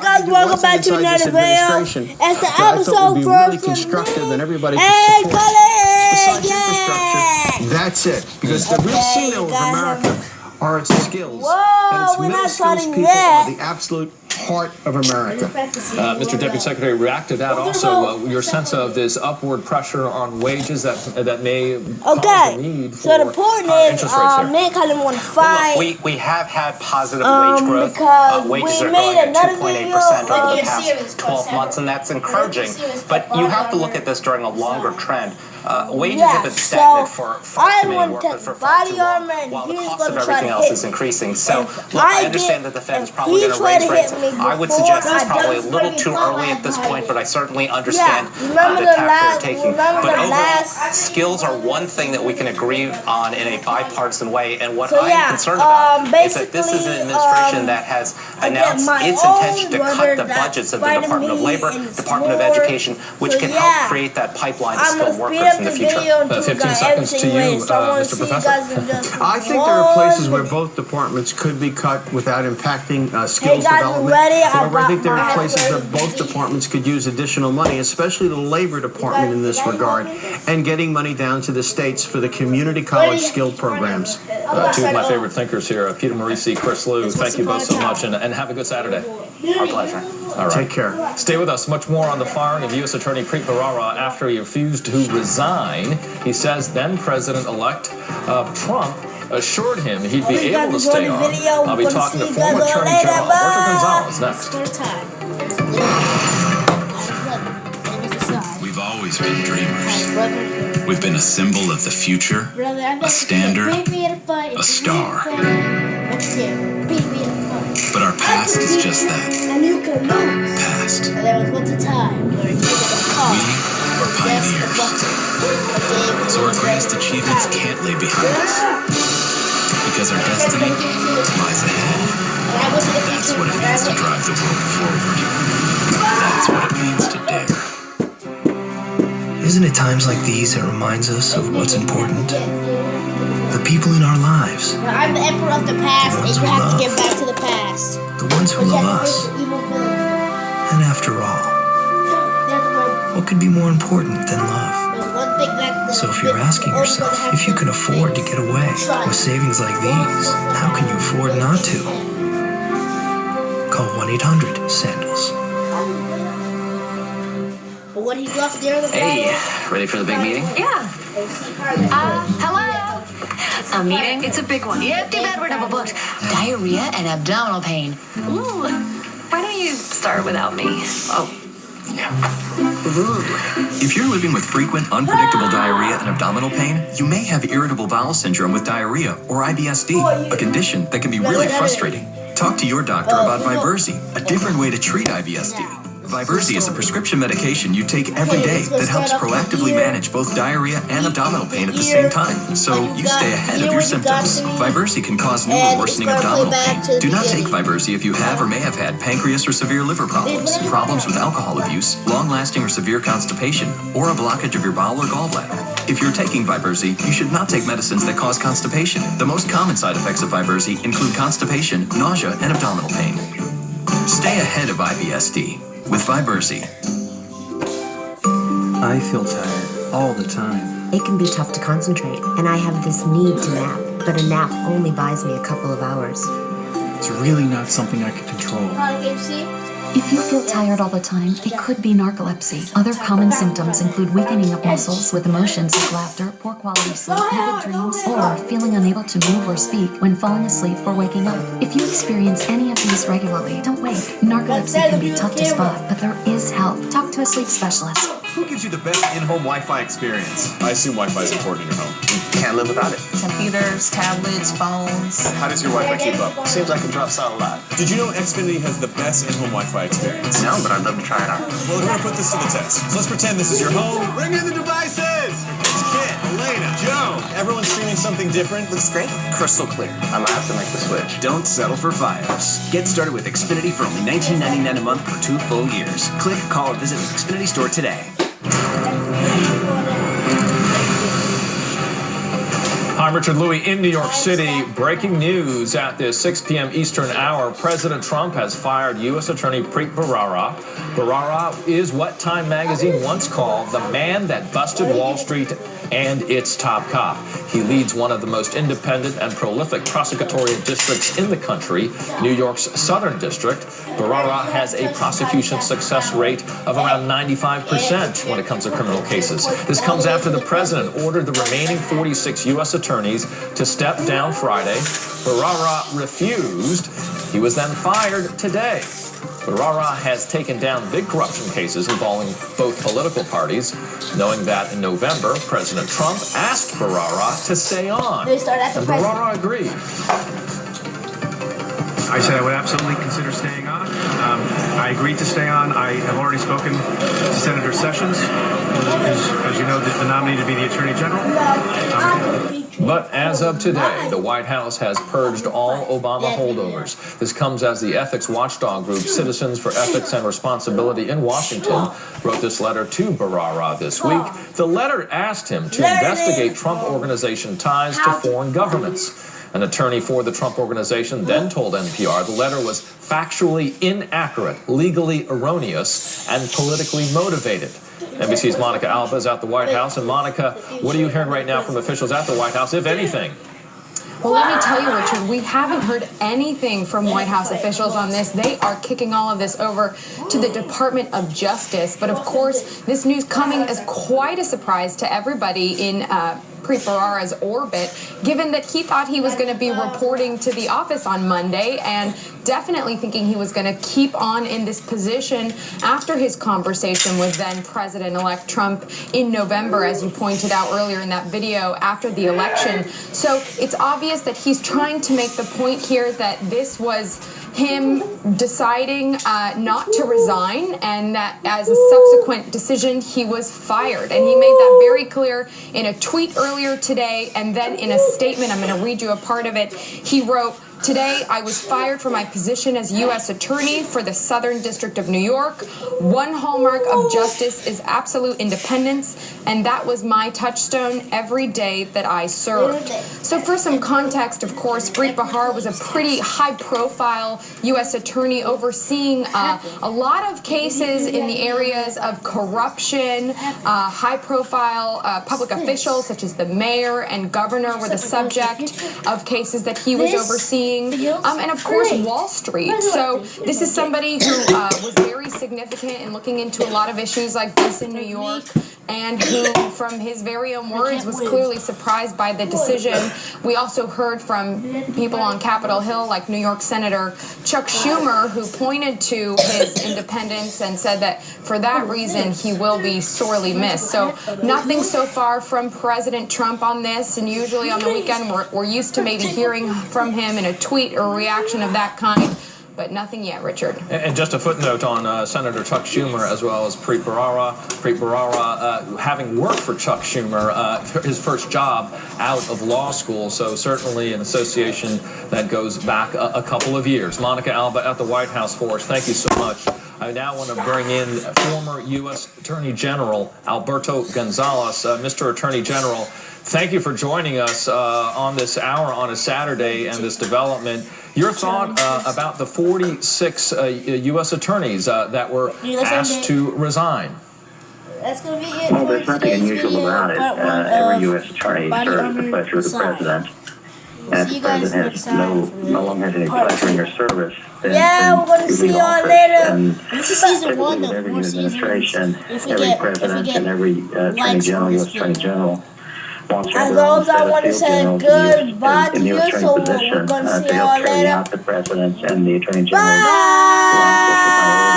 guys, welcome back to another video. It's the episode for constructive and everybody can support. Besides infrastructure, that's it. Because the real sinew of America are its skills. And its middle skills people are the absolute heart of America. Mr. Deputy Secretary, react to that also. Your sense of this upward pressure on wages that may cause the need for so the point is, men kind of want to fight. Well, look, we have had positive wage growth. Wages are growing at 2.8% over the past 12 months, and that's encouraging. But you have to look at this during a longer trend. Wages have been stagnant for far too many workers for far too long, while the cost of everything else is increasing. So, look, I understand that the Fed is probably going to raise rates. I would suggest it's probably a little too early at this point, but I certainly understand the tack they're taking. But overall, skills are one thing that we can agree on in a bipartisan way. And what I'm concerned about is that this is an administration that has announced its intention to cut the budgets of the Department of Labor, Department of Education, which can help create that pipeline of skilled workers in the future. 15 seconds to you, Mr. Professor. I think there are places where both departments could be cut without impacting skills development. However, I think there are places where both departments could use additional money, especially the Labor Department in this regard, and getting money down to the states for the community college skilled programs. Two of my favorite thinkers here, Peter Marisi, Chris Liu, thank you both so much, and have a good Saturday. Our pleasure. All right. Take care. Stay with us. Much more on the firing of U.S. Attorney Preet Bharara after he refused to resign. He says then President-elect Trump assured him he'd be able to stay on. I'll be talking to former Attorney General Alberto Gonzalez next. We've always been dreamers. We've been a symbol of the future, a standard, a star. But our past is just that. Past. We are pioneers. So our greatest achievements can't lay behind us. Because our destiny lies ahead. That's what it means to drive the world forward. That's what it means to dare. Isn't it times like these that reminds us of what's important? The people in our lives. I'm the emperor of the past, and you have to get back to the past. The ones who love us. And after all, what could be more important than love? So if you're asking yourself if you can afford to get away with savings like these, how can you afford not to? Call 1-800-SANDALS. Hey, ready for the big meeting? Yeah. Hello? A meeting? It's a big one. Yeah, too bad we're double booked. Diarrhea and abdominal pain. Ooh. Why don't you start without me? Oh. Yeah. If you're living with frequent, unpredictable diarrhea and abdominal pain, you may have irritable bowel syndrome with diarrhea, or IBS-D, a condition that can be really frustrating. Talk to your doctor about Viberzi, a different way to treat IBS-D. Viberzi is a prescription medication you take every day that helps proactively manage both diarrhea and abdominal pain at the same time, so you stay ahead of your symptoms. Viberzi can cause new or worsening abdominal pain. Do not take Viberzi if you have or may have had pancreas or severe liver problems, problems with alcohol abuse, long-lasting or severe constipation, or a blockage of your bowel or gallbladder. If you're taking Viberzi, you should not take medicines that cause constipation. The most common side effects of Viberzi include constipation, nausea, and abdominal pain. Stay ahead of IBS-D with Viberzi. I feel tired all the time. It can be tough to concentrate, and I have this need to nap, but a nap only buys me a couple of hours. It's really not something I can control. If you feel tired all the time, it could be narcolepsy. Other common symptoms include weakening of muscles with emotions like laughter, poor quality sleep, vivid dreams, or feeling unable to move or speak when falling asleep or waking up. If you experience any of these regularly, don't wait. Narcolepsy can be tough to spot, but there is help. Talk to a sleep specialist. Who gives you the best in-home Wi-Fi experience? I assume Wi-Fi is important in your home. You can't live without it. Computers, tablets, phones. How does your Wi-Fi keep up? Seems like it drops out a lot. Did you know Xfinity has the best in-home Wi-Fi experience? No, but I'd love to try it out. Well, we're going to put this to the test. So let's pretend this is your home. Bring in the devices! It's Kit, Elena, Joe. Everyone's streaming something different. Looks great. Crystal clear. I'm going to have to make the switch. Don't settle for Fios. Get started with Xfinity for only $19.99 a month for 2 full years. Click, call, or visit the Xfinity store today. I'm Richard Louie in New York City. Breaking news at this 6 p.m. Eastern hour. President Trump has fired U.S. Attorney Preet Bharara. Bharara is what Time magazine once called the man that busted Wall Street and its top cop. He leads one of the most independent and prolific prosecutorial districts in the country, New York's Southern District. Bharara has a prosecution success rate of around 95% when it comes to criminal cases. This comes after the president ordered the remaining 46 U.S. attorneys to step down Friday. Bharara refused. He was then fired today. Bharara has taken down big corruption cases involving both political parties, knowing that in November, President Trump asked Bharara to stay on. And Bharara agreed. I said I would absolutely consider staying on. I agreed to stay on. I have already spoken to Senator Sessions, as you know, the nominee to be the Attorney General. But as of today, the White House has purged all Obama holdovers. This comes as the ethics watchdog group Citizens for Ethics and Responsibility in Washington wrote this letter to Bharara this week. The letter asked him to investigate Trump Organization ties to foreign governments. An attorney for the Trump Organization then told NPR the letter was factually inaccurate, legally erroneous, and politically motivated. NBC's Monica Alba is at the White House. And Monica, what are you hearing right now from officials at the White House, if anything? Well, let me tell you, Richard, we haven't heard anything from White House officials on this. They are kicking all of this over to the Department of Justice. But of course, this news coming as quite a surprise to everybody in Preet Bharara's orbit, given that he thought he was going to be reporting to the office on Monday and definitely thinking he was going to keep on in this position after his conversation with then President-elect Trump in November, as you pointed out earlier in that video, after the election. So it's obvious that he's trying to make the point here that this was him deciding not to resign, and that as a subsequent decision, he was fired. And he made that very clear in a tweet earlier today, and then in a statement. I'm going to read you a part of it. He wrote, "Today, I was fired from my position as U.S. Attorney for the Southern District of New York. One hallmark of justice is absolute independence, and that was my touchstone every day that I served." So for some context, of course, Preet Bharara was a pretty high-profile U.S. attorney overseeing a lot of cases in the areas of corruption. High-profile public officials, such as the mayor and governor, were the subject of cases that he was overseeing. And of course, Wall Street. So this is somebody who was very significant in looking into a lot of issues like this in New York, and who, from his very own words, was clearly surprised by the decision. We also heard from people on Capitol Hill, like New York Senator Chuck Schumer, who pointed to his independence and said that for that reason, he will be sorely missed. So nothing so far from President Trump on this, and usually on the weekend, we're used to maybe hearing from him in a tweet or reaction of that kind. But nothing yet, Richard. And just a footnote on Senator Chuck Schumer as well as Preet Bharara. Preet Bharara, having worked for Chuck Schumer, his first job out of law school, so certainly an association that goes back a couple of years. Monica Alba at the White House for us. Thank you so much. I now want to bring in former U.S. Attorney General Alberto Gonzales. Mr. Attorney General, thank you for joining us on this hour on a Saturday and this development. Your thought about the 46 U.S. attorneys that were asked to resign? That's going to be it. Well, there's nothing unusual about it. Every U.S. attorney serves the pleasure of the president. And if the president has no longer has any pleasure in your service, then we're going to see y'all later. This is season 1, though. Every administration, every president, and every attorney general, U.S. attorney general, as long as I want to say goodbye to you, so we're going to see y'all later. The presidents and the attorney general. Bye.